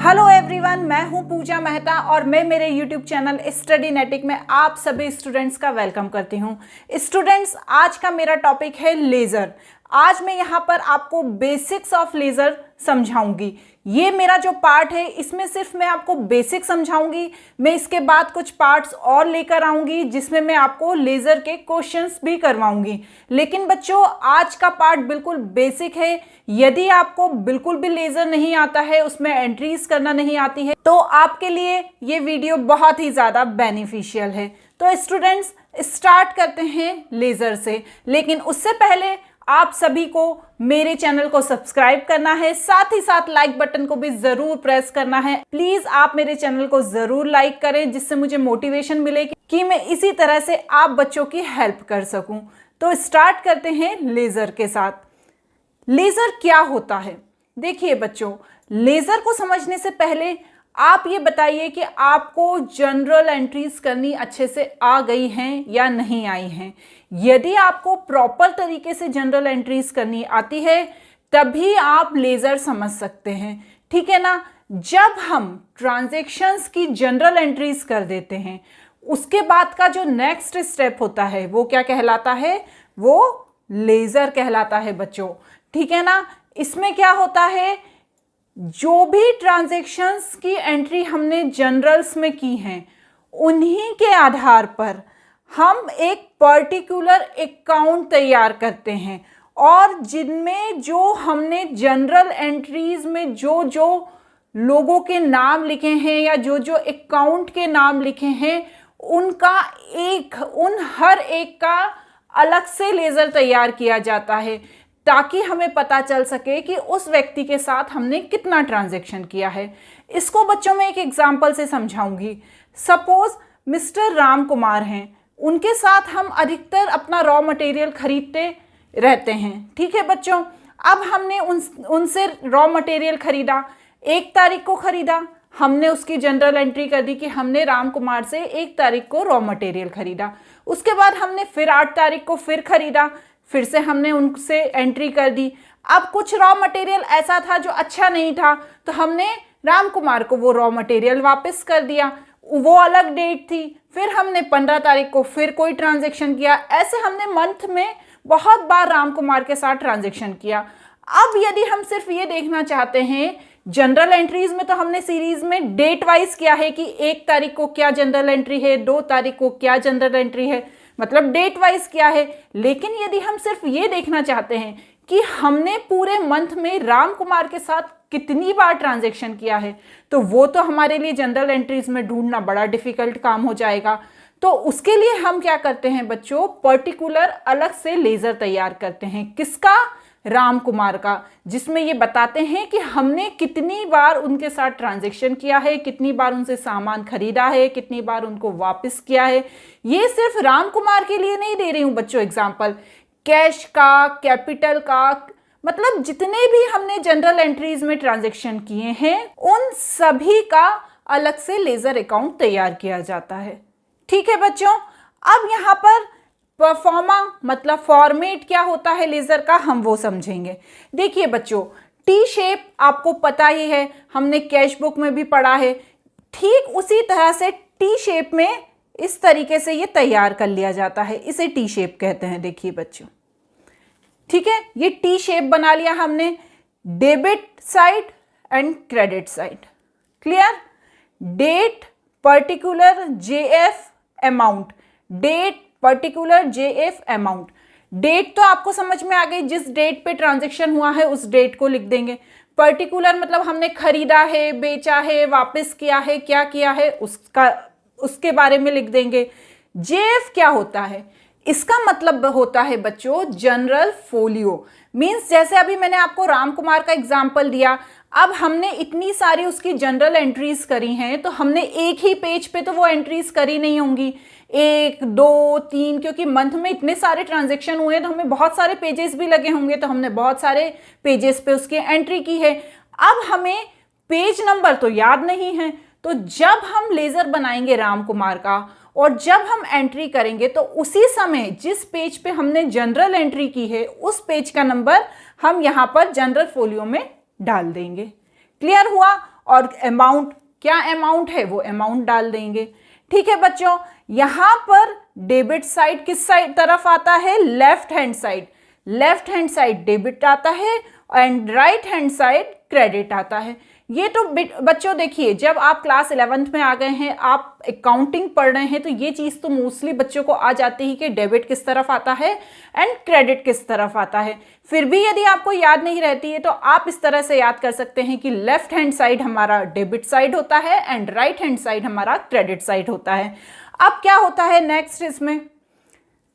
Hello everyone, मैं हूं पूजा मेहता और मैं मेरे यूट्यूब चैनल स्टडीनेटिक में आप सभी स्टूडेंट्स का वेलकम करती हूं। स्टूडेंट्स, आज का मेरा टॉपिक है लेज़र। आज मैं यहां पर आपको बेसिक्स ऑफ लेज़र समझाऊंगी। ये मेरा जो पार्ट है इसमें सिर्फ मैं आपको बेसिक समझाऊंगी। मैं इसके बाद कुछ पार्ट्स और लेकर आऊंगी जिसमें मैं आपको लेज़र के क्वेश्चंस भी करवाऊंगी। लेकिन बच्चों, आज का पार्ट बिल्कुल बेसिक है। यदि आपको बिल्कुल भी लेज़र नहीं आता है, उसमें एंट्रीज करना नहीं आती है, तो आपके लिए ये वीडियो बहुत ही ज़्यादा बेनिफिशियल है। तो स्टूडेंट्स, स्टार्ट करते हैं लेज़र से। लेकिन उससे पहले आप सभी को मेरे चैनल को सब्सक्राइब करना है, साथ ही साथ लाइक बटन को भी जरूर प्रेस करना है। प्लीज आप मेरे चैनल को जरूर लाइक करें, जिससे मुझे मोटिवेशन मिले कि मैं इसी तरह से आप बच्चों की हेल्प कर सकूं। तो स्टार्ट करते हैं लेज़र के साथ। लेज़र क्या होता है? देखिए बच्चों, लेज़र को समझने से पहले आप ये बताइए कि आपको जनरल एंट्रीज करनी अच्छे से आ गई हैं या नहीं आई हैं। यदि आपको प्रॉपर तरीके से जनरल एंट्रीज करनी आती है तभी आप लेज़र समझ सकते हैं, ठीक है ना। जब हम ट्रांजैक्शंस की जनरल एंट्रीज कर देते हैं, उसके बाद का जो नेक्स्ट स्टेप होता है वो क्या कहलाता है? वो लेज़र कहलाता है बच्चों, ठीक है ना। इसमें क्या होता है, जो भी ट्रांजैक्शंस की एंट्री हमने जनरल्स में की हैं, उन्हीं के आधार पर हम एक पर्टिकुलर अकाउंट तैयार करते हैं और जिनमें जो हमने जनरल एंट्रीज में जो जो लोगों के नाम लिखे हैं या जो जो अकाउंट के नाम लिखे हैं, उन हर एक का अलग से लेज़र तैयार किया जाता है, ताकि हमें पता चल सके कि उस व्यक्ति के साथ हमने कितना ट्रांजैक्शन किया है। इसको बच्चों में एक एग्जांपल से समझाऊंगी। सपोज मिस्टर राम कुमार हैं, उनके साथ हम अधिकतर अपना रॉ मटेरियल खरीदते रहते हैं, ठीक है बच्चों। अब हमने उनसे रॉ मटेरियल खरीदा, 1 तारीख को खरीदा, हमने उसकी जनरल एंट्री कर दी कि हमने राम कुमार से 1 तारीख को रॉ मटेरियल खरीदा। उसके बाद हमने फिर 8 तारीख को फिर खरीदा, फिर से हमने उनसे एंट्री कर दी। अब कुछ रॉ मटेरियल ऐसा था जो अच्छा नहीं था, तो हमने राम कुमार को वो रॉ मटेरियल वापस कर दिया, वो अलग डेट थी। फिर हमने 15 तारीख को फिर कोई ट्रांजैक्शन किया। ऐसे हमने मंथ में बहुत बार राम कुमार के साथ ट्रांजैक्शन किया। अब यदि हम सिर्फ ये देखना चाहते हैं, जनरल एंट्रीज में तो हमने सीरीज में डेट वाइज किया है कि 1 तारीख को क्या जनरल एंट्री है, 2 तारीख को क्या जनरल एंट्री है, मतलब डेट वाइज किया है। लेकिन यदि हम सिर्फ ये देखना चाहते हैं कि हमने पूरे मंथ में राम कुमार के साथ कितनी बार ट्रांजैक्शन किया है, तो वो तो हमारे लिए जनरल एंट्रीज में ढूंढना बड़ा डिफिकल्ट काम हो जाएगा। तो उसके लिए हम क्या करते हैं बच्चों, पर्टिकुलर अलग से लेज़र तैयार करते हैं। किसका? राम कुमार का, जिसमें ये बताते हैं कि हमने कितनी बार उनके साथ ट्रांजैक्शन किया है, कितनी बार उनसे सामान खरीदा है, कितनी बार उनको वापस किया है। ये सिर्फ राम कुमार के लिए नहीं दे रही हूं बच्चों एग्जाम्पल, कैश का, कैपिटल का, मतलब जितने भी हमने जनरल एंट्रीज में ट्रांजैक्शन किए हैं उन सभी का अलग से लेज़र अकाउंट तैयार किया जाता है, ठीक है बच्चों। अब यहाँ पर परफॉर्मा मतलब फॉर्मेट क्या होता है लेज़र का, हम वो समझेंगे। देखिए बच्चों, टी शेप आपको पता ही है, हमने कैश बुक में भी पढ़ा है। ठीक उसी तरह से टी शेप में इस तरीके से ये तैयार कर लिया जाता है, इसे टी शेप कहते हैं। देखिए बच्चों, ठीक है, ये टी शेप बना लिया हमने, debit side and credit side. Clear? Date particular JF amount, date particular JF amount. Date तो आपको समझ में आ गई, जिस डेट पे ट्रांजैक्शन हुआ है उस डेट को लिख देंगे। पर्टिकुलर मतलब हमने खरीदा है, बेचा है, वापस किया है, क्या किया है उसके बारे में लिख देंगे। जेएफ क्या होता है? इसका मतलब होता है बच्चों जनरल फोलियो। मीन्स जैसे अभी मैंने आपको राम कुमार का एग्जाम्पल दिया, अब हमने इतनी सारी उसकी जनरल एंट्रीज करी हैं, तो हमने एक ही पेज पे तो वो एंट्रीज करी नहीं होंगी, 1, 2, 3, क्योंकि मंथ में इतने सारे ट्रांजैक्शन हुए तो हमें बहुत सारे पेजेस भी लगे होंगे, तो हमने बहुत सारे पेजेस पे उसकी एंट्री की है। अब हमें पेज नंबर तो याद नहीं है, तो जब हम लेज़र बनाएंगे राम कुमार का और जब हम एंट्री करेंगे तो उसी समय जिस पेज पे हमने जनरल एंट्री की है उस पेज का नंबर हम यहाँ पर जनरल फोलियो में डाल देंगे। क्लियर हुआ? और अमाउंट, क्या अमाउंट है वो अमाउंट डाल देंगे। ठीक है बच्चों, यहाँ पर डेबिट साइड किस साइड तरफ आता है, left hand side, left hand side debit आता है and right hand side credit आता है। ये तो बच्चों देखिए, जब आप क्लास 11th में आ गए हैं, आप अकाउंटिंग पढ़ रहे हैं, तो ये चीज़ तो मोस्टली बच्चों को आ जाती है कि डेबिट किस तरफ आता है एंड क्रेडिट किस तरफ आता है। फिर भी यदि आपको याद नहीं रहती है तो आप इस तरह से याद कर सकते हैं कि लेफ्ट हैंड साइड हमारा डेबिट साइड होता है एंड राइट हैंड साइड हमारा क्रेडिट साइड होता है। अब क्या होता है नेक्स्ट इसमें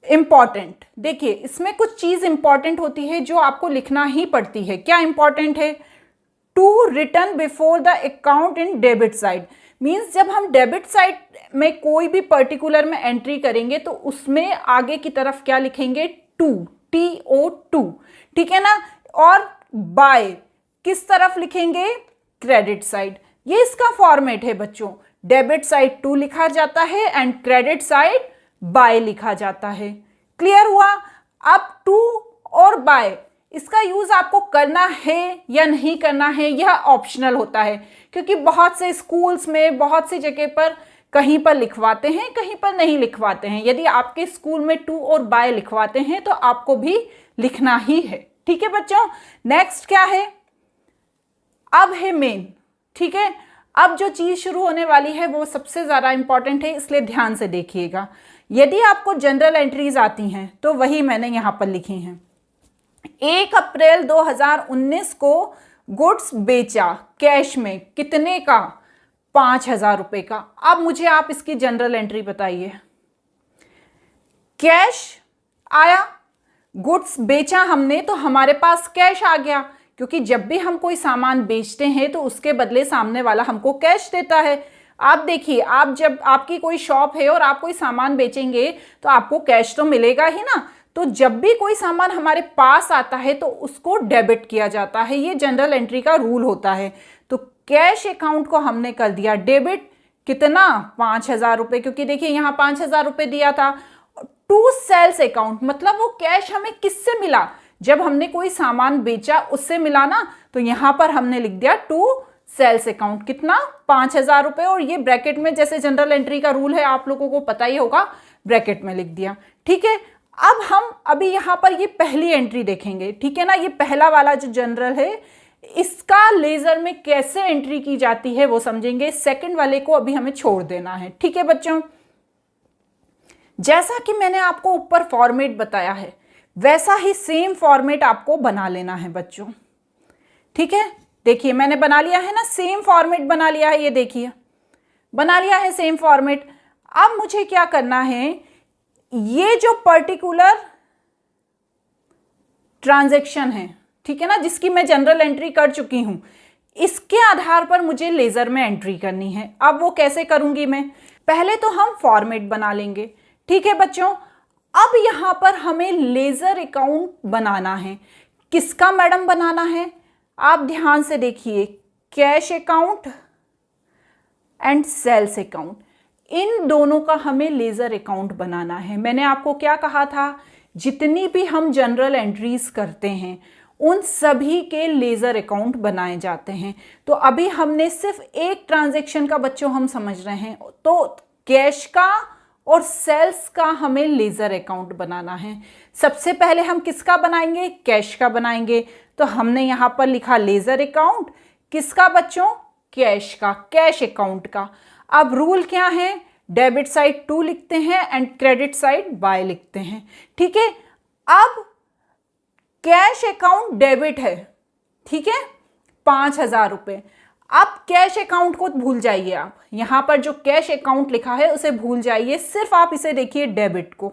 इंपॉर्टेंट, देखिए इसमें कुछ चीज़ इंपॉर्टेंट होती है जो आपको लिखना ही पड़ती है। क्या इंपॉर्टेंट है, to return before the account in debit side, means जब हम डेबिट साइड में कोई भी पर्टिकुलर में एंट्री करेंगे तो उसमें आगे की तरफ क्या लिखेंगे, टू, TO2, ठीक है ना। और बाय किस तरफ लिखेंगे, क्रेडिट साइड। ये इसका फॉर्मेट है बच्चों, डेबिट साइड टू लिखा जाता है एंड क्रेडिट साइड बाय लिखा जाता है। क्लियर हुआ। अब टू और बाय इसका यूज आपको करना है या नहीं करना है यह ऑप्शनल होता है, क्योंकि बहुत से स्कूल्स में बहुत सी जगह पर कहीं पर लिखवाते हैं कहीं पर नहीं लिखवाते हैं। यदि आपके स्कूल में टू और बाय लिखवाते हैं तो आपको भी लिखना ही है। ठीक है बच्चों, नेक्स्ट क्या है, अब है मेन। ठीक है, अब जो चीज शुरू होने वाली है वो सबसे ज्यादा इंपॉर्टेंट है, इसलिए ध्यान से देखिएगा। यदि आपको जनरल एंट्रीज आती हैं तो वही मैंने यहां पर लिखी हैं। 1 अप्रैल 2019 को गुड्स बेचा कैश में, कितने का, 5,000 रुपए का। अब मुझे आप इसकी जनरल एंट्री बताइए। कैश आया, गुड्स बेचा हमने तो हमारे पास कैश आ गया, क्योंकि जब भी हम कोई सामान बेचते हैं तो उसके बदले सामने वाला हमको कैश देता है। आप देखिए, आप जब आपकी कोई शॉप है और आप कोई सामान बेचेंगे तो आपको कैश तो मिलेगा ही ना। तो जब भी कोई सामान हमारे पास आता है तो उसको डेबिट किया जाता है, ये जनरल एंट्री का रूल होता है। तो कैश अकाउंट को हमने कर दिया डेबिट, कितना, 5,000 रुपये, क्योंकि देखिए यहाँ 5,000 रुपये दिया था। टू सेल्स अकाउंट मतलब वो कैश हमें किससे मिला, जब हमने कोई सामान बेचा उससे मिला ना, तो यहाँ पर हमने लिख दिया टू सेल्स अकाउंट, कितना, 5,000 रुपये। और ये ब्रैकेट में, जैसे जनरल एंट्री का रूल है आप लोगों को पता ही होगा, ब्रैकेट में लिख दिया। ठीक है, अब हम अभी यहाँ पर ये पहली एंट्री देखेंगे। ठीक है ना, ये पहला वाला जो जनरल है इसका लेजर में कैसे एंट्री की जाती है वो समझेंगे। सेकंड वाले को अभी हमें छोड़ देना है। ठीक है बच्चों, जैसा कि मैंने आपको ऊपर फॉर्मेट बताया है वैसा ही सेम फॉर्मेट आपको बना लेना है बच्चों। ठीक है, देखिए मैंने बना लिया है ना, सेम फॉर्मेट बना लिया है, ये देखिए बना लिया है सेम फॉर्मेट। अब मुझे क्या करना है, ये जो पर्टिकुलर ट्रांजैक्शन है, ठीक है ना, जिसकी मैं जनरल एंट्री कर चुकी हूं, इसके आधार पर मुझे लेजर में एंट्री करनी है। अब वो कैसे करूंगी मैं, पहले तो हम फॉर्मेट बना लेंगे। ठीक है बच्चों, अब यहां पर हमें लेजर अकाउंट बनाना है। किसका मैडम बनाना है, आप ध्यान से देखिए, cash account and sales account, इन दोनों का हमें लेजर अकाउंट बनाना है। मैंने आपको क्या कहा था, जितनी भी हम जनरल एंट्रीज करते हैं उन सभी के लेजर अकाउंट बनाए जाते हैं। तो अभी हमने सिर्फ एक ट्रांजैक्शन का बच्चों हम समझ रहे हैं, तो कैश का और सेल्स का हमें लेजर अकाउंट बनाना है। सबसे पहले हम किसका बनाएंगे, कैश का बनाएंगे। तो हमने यहां पर लिखा लेजर अकाउंट, किसका बच्चों, कैश का, कैश अकाउंट का। अब रूल क्या है, डेबिट साइड टू लिखते हैं एंड क्रेडिट साइड बाय लिखते हैं। ठीक है, अब कैश अकाउंट डेबिट है, ठीक है, 5,000 रुपये। अब कैश अकाउंट को भूल जाइए, आप यहां पर जो कैश अकाउंट लिखा है उसे भूल जाइए, सिर्फ आप इसे देखिए डेबिट को।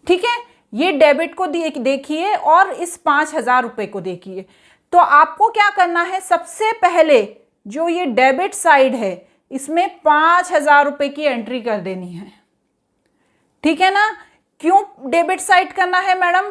ठीक है, ये डेबिट को देखिए और इस 5,000 रुपये को देखिए। तो आपको क्या करना है, सबसे पहले जो ये डेबिट साइड है इसमें 5,000 रुपये की एंट्री कर देनी है। ठीक है ना, क्यों डेबिट साइड करना है मैडम,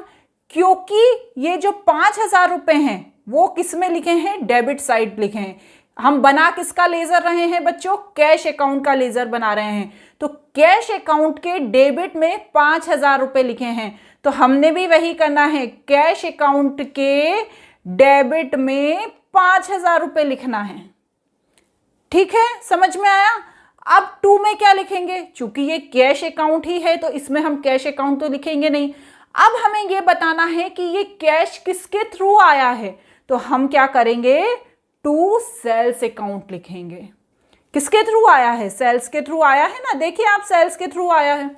क्योंकि ये जो 5,000 रुपये हैं वो किस में लिखे हैं, डेबिट साइड लिखे हैं। हम बना किसका लेजर रहे हैं बच्चों, कैश अकाउंट का लेजर बना रहे हैं। तो कैश अकाउंट के डेबिट में 5,000 रुपये लिखे हैं, तो हमने भी वही करना है, कैश अकाउंट के डेबिट में 5,000 रुपये लिखना है। ठीक है, समझ में आया। अब 2 में क्या लिखेंगे, चूंकि ये कैश अकाउंट ही है तो इसमें हम कैश अकाउंट तो लिखेंगे नहीं। अब हमें ये बताना है कि ये कैश किसके थ्रू आया है, तो हम क्या करेंगे, टू सेल्स अकाउंट लिखेंगे। किसके थ्रू आया है, सेल्स के थ्रू आया है ना, देखिए आप सेल्स के थ्रू आया है।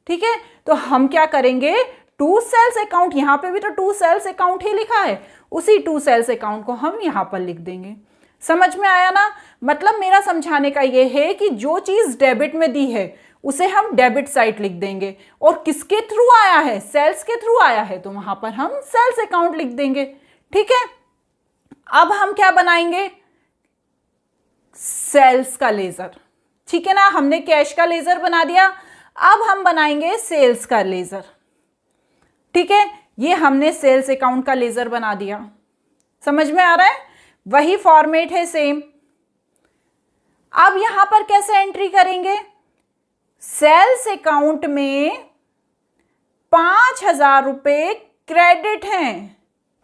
ठीक है, तो हम क्या करेंगे, टू सेल्स अकाउंट, यहां पे भी तो टू सेल्स अकाउंट ही लिखा है, उसी टू सेल्स अकाउंट को हम यहां पर लिख देंगे। समझ में आया ना। मतलब मेरा समझाने का ये है कि जो चीज डेबिट में दी है उसे हम डेबिट साइड लिख देंगे, और किसके थ्रू आया है, सेल्स के थ्रू आया है, तो वहां पर हम सेल्स अकाउंट लिख देंगे। ठीक है, अब हम क्या बनाएंगे, सेल्स का लेजर। ठीक है ना, हमने कैश का लेजर बना दिया, अब हम बनाएंगे सेल्स का लेजर। ठीक है, ये हमने सेल्स अकाउंट का लेजर बना दिया। समझ में आ रहा है, वही फॉर्मेट है सेम। अब यहां पर कैसे एंट्री करेंगे, सेल्स अकाउंट में 5,000 रुपये क्रेडिट हैं।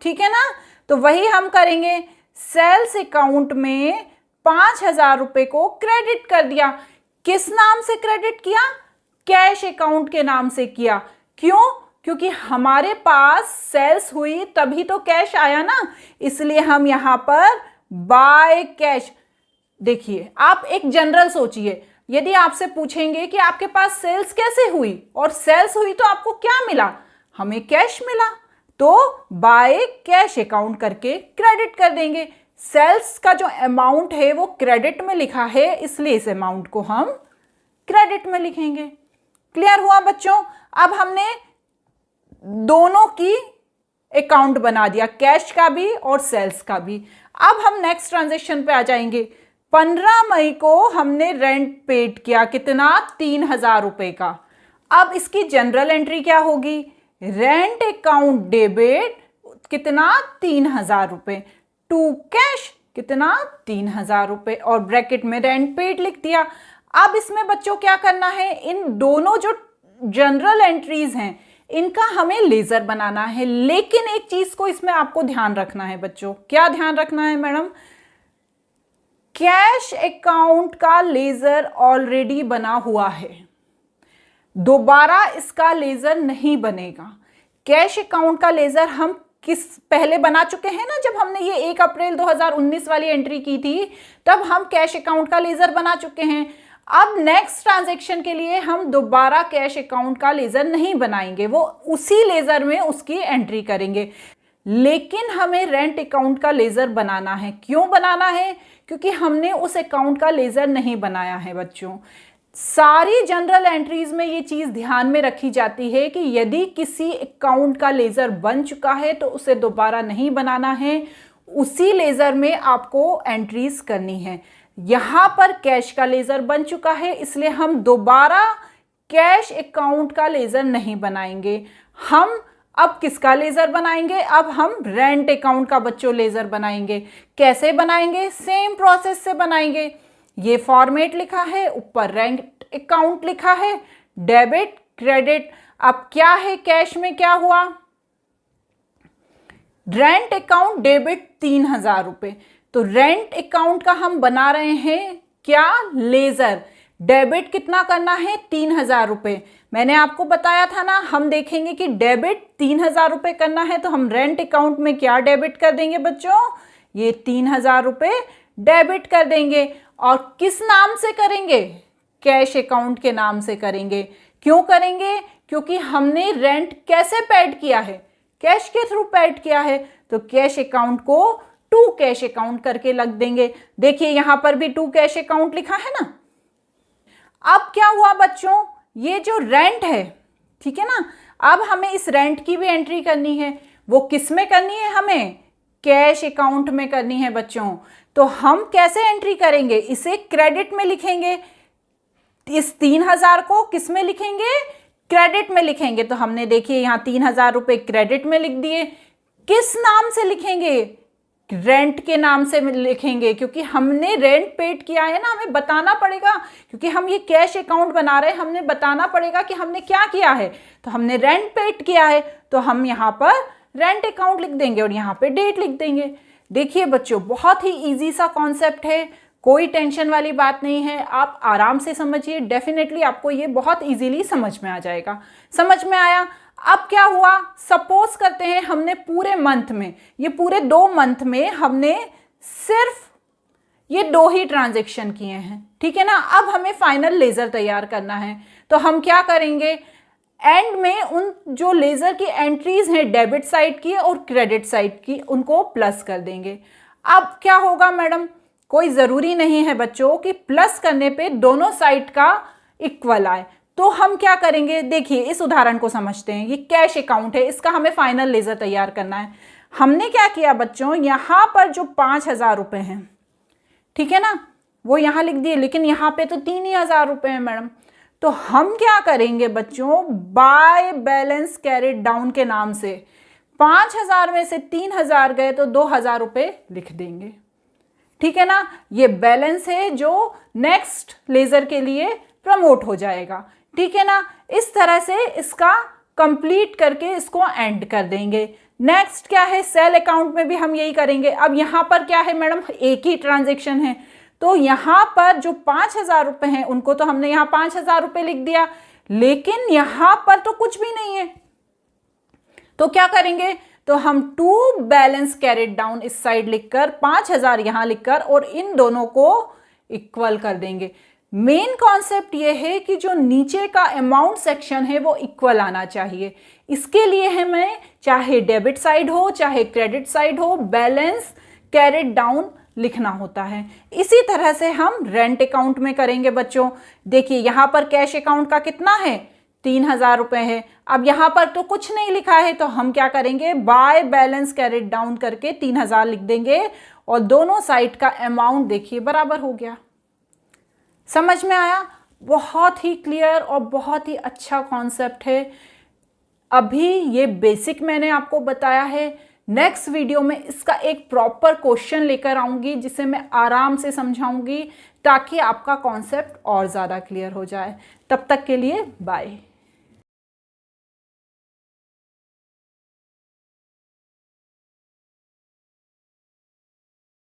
ठीक है ना, तो वही हम करेंगे, सेल्स अकाउंट में 5,000 रुपये को क्रेडिट कर दिया। किस नाम से क्रेडिट किया, कैश अकाउंट के नाम से किया। क्यों, क्योंकि हमारे पास सेल्स हुई तभी तो कैश आया ना, इसलिए हम यहां पर बाय कैश। देखिए आप एक जनरल सोचिए, यदि आपसे पूछेंगे कि आपके पास सेल्स कैसे हुई, और सेल्स हुई तो आपको क्या मिला, हमें कैश मिला, तो बाय कैश अकाउंट करके क्रेडिट कर देंगे। सेल्स का जो अमाउंट है वो क्रेडिट में लिखा है, इसलिए इस अमाउंट को हम क्रेडिट में लिखेंगे। क्लियर हुआ बच्चों। अब हमने दोनों की अकाउंट बना दिया, कैश का भी और सेल्स का भी। अब हम नेक्स्ट ट्रांजेक्शन पे आ जाएंगे। 15 मई को हमने रेंट पेड किया, कितना, 3,000 रुपए का। अब इसकी जनरल एंट्री क्या होगी, रेंट अकाउंट डेबिट, कितना, 3,000 रुपए, टू कैश, कितना, 3,000 रुपए, और ब्रैकेट में रेंट पेड लिख दिया। अब इसमें बच्चों क्या करना है, इन दोनों जो जनरल एंट्रीज हैं इनका हमें लेजर बनाना है। लेकिन एक चीज को इसमें आपको ध्यान रखना है बच्चों, क्या ध्यान रखना है मैडम, कैश अकाउंट का लेजर ऑलरेडी बना हुआ है, दोबारा इसका लेजर नहीं बनेगा। कैश अकाउंट का लेजर हम पहले बना चुके हैं ना, जब हमने ये 1 अप्रैल 2019 वाली एंट्री की थी तब हम कैश अकाउंट का लेजर बना चुके हैं। अब नेक्स्ट ट्रांजैक्शन के लिए हम दोबारा कैश अकाउंट का लेजर नहीं बनाएंगे, वो उसी लेजर में उसकी एंट्री करेंगे। लेकिन हमें रेंट अकाउंट का लेजर बनाना है। क्यों बनाना है, क्योंकि हमने उस अकाउंट का लेजर नहीं बनाया है बच्चों। सारी जनरल एंट्रीज में ये चीज ध्यान में रखी जाती है कि यदि किसी अकाउंट का लेजर बन चुका है तो उसे दोबारा नहीं बनाना है, उसी लेजर में आपको एंट्रीज करनी है। यहां पर कैश का लेजर बन चुका है, इसलिए हम दोबारा कैश अकाउंट का लेजर नहीं बनाएंगे। हम अब किसका लेजर बनाएंगे, अब हम रेंट अकाउंट का बच्चों लेजर बनाएंगे। कैसे बनाएंगे, सेम प्रोसेस से बनाएंगे। ये फॉर्मेट लिखा है, ऊपर रेंट अकाउंट लिखा है, डेबिट क्रेडिट। अब क्या है, कैश में क्या हुआ, रेंट अकाउंट डेबिट 3,000 रुपए, तो रेंट अकाउंट का हम बना रहे हैं क्या, लेजर। डेबिट कितना करना है, 3,000 रुपए। मैंने आपको बताया था ना, हम देखेंगे कि डेबिट 3,000 रुपए करना है तो हम रेंट अकाउंट में क्या डेबिट कर देंगे बच्चों, ये 3,000 रुपए डेबिट कर देंगे। और किस नाम से करेंगे, कैश अकाउंट के नाम से करेंगे। क्यों करेंगे, क्योंकि हमने रेंट कैसे पेड किया है, कैश के थ्रू पेड किया है, तो कैश अकाउंट को टू कैश अकाउंट करके लग देंगे। देखिए यहां पर भी टू कैश अकाउंट लिखा है ना। अब क्या हुआ बच्चों, ये जो रेंट है, ठीक है ना, अब हमें इस रेंट की भी एंट्री करनी है। वो किस में करनी है, हमें कैश अकाउंट में करनी है बच्चों। तो हम कैसे एंट्री करेंगे, इसे क्रेडिट में लिखेंगे। इस 3,000 को किस में लिखेंगे, क्रेडिट में लिखेंगे। तो हमने देखिए यहां 3,000 रुपए क्रेडिट में लिख दिए। किस नाम से लिखेंगे, रेंट के नाम से लिखेंगे, क्योंकि हमने रेंट पेड किया है ना, हमें बताना पड़ेगा, क्योंकि हम ये कैश अकाउंट बना रहे हैं, हमने बताना पड़ेगा कि हमने क्या किया है। तो हमने रेंट पेड किया है, तो हम यहाँ पर रेंट अकाउंट लिख देंगे और यहाँ पे डेट लिख देंगे। देखिए बच्चों, बहुत ही इजी सा कॉन्सेप्ट है, कोई टेंशन वाली बात नहीं है, आप आराम से समझिए, डेफिनेटली आपको ये बहुत इजीली समझ में आ जाएगा। समझ में आया? अब क्या हुआ, सपोज करते हैं हमने पूरे मंथ में, ये पूरे 2 मंथ में हमने सिर्फ ये 2 ही ट्रांजेक्शन किए हैं, ठीक है ना। अब हमें फाइनल लेजर तैयार करना है, तो हम क्या करेंगे, एंड में उन जो लेजर की एंट्रीज हैं डेबिट साइड की और क्रेडिट साइड की, उनको प्लस कर देंगे। अब क्या होगा मैडम, कोई ज़रूरी नहीं है बच्चों कि प्लस करने पे दोनों साइड का इक्वल आए, तो हम क्या करेंगे, देखिए इस उदाहरण को समझते हैं। ये कैश अकाउंट है, इसका हमें फाइनल लेजर तैयार करना है। हमने क्या किया बच्चों, यहाँ पर जो 5,000 रुपये हैं, ठीक है ना, वो यहाँ लिख दिए, लेकिन यहाँ पे तो 3,000 रुपये हैं मैडम। तो हम क्या करेंगे बच्चों, बाय बैलेंस कैरिड डाउन के नाम से 5,000 में से 3,000 गए तो 2,000 रुपये लिख देंगे, ठीक है ना। ये बैलेंस है जो नेक्स्ट लेजर के लिए प्रमोट हो जाएगा, ठीक है ना। इस तरह से इसका कंप्लीट करके इसको एंड कर देंगे। नेक्स्ट क्या है, सेल अकाउंट में भी हम यही करेंगे। अब यहाँ पर क्या है मैडम, एक ही ट्रांजेक्शन है, तो यहाँ पर जो 5,000 रुपये हैं उनको तो हमने यहाँ 5,000 रुपये लिख दिया, लेकिन यहाँ पर तो कुछ भी नहीं है, तो क्या करेंगे, तो हम टू बैलेंस कैरिड डाउन इस साइड लिखकर 5,000 यहाँ लिखकर और इन दोनों को इक्वल कर देंगे। मेन कॉन्सेप्ट ये है कि जो नीचे का अमाउंट सेक्शन है वो इक्वल आना चाहिए। इसके लिए हमें चाहे डेबिट साइड हो चाहे क्रेडिट साइड हो, बैलेंस कैरिड डाउन लिखना होता है। इसी तरह से हम रेंट अकाउंट में करेंगे बच्चों। देखिए यहाँ पर कैश अकाउंट का कितना है, 3,000 रुपये है। अब यहाँ पर तो कुछ नहीं लिखा है, तो हम क्या करेंगे, बाय बैलेंस कैरिड डाउन करके 3,000 लिख देंगे और दोनों साइड का अमाउंट देखिए बराबर हो गया। समझ में आया? बहुत ही क्लियर और बहुत ही अच्छा कॉन्सेप्ट है। अभी ये बेसिक मैंने आपको बताया है, नेक्स्ट वीडियो में इसका एक प्रॉपर क्वेश्चन लेकर आऊँगी जिसे मैं आराम से समझाऊंगी ताकि आपका कॉन्सेप्ट और ज़्यादा क्लियर हो जाए। तब तक के लिए बाय।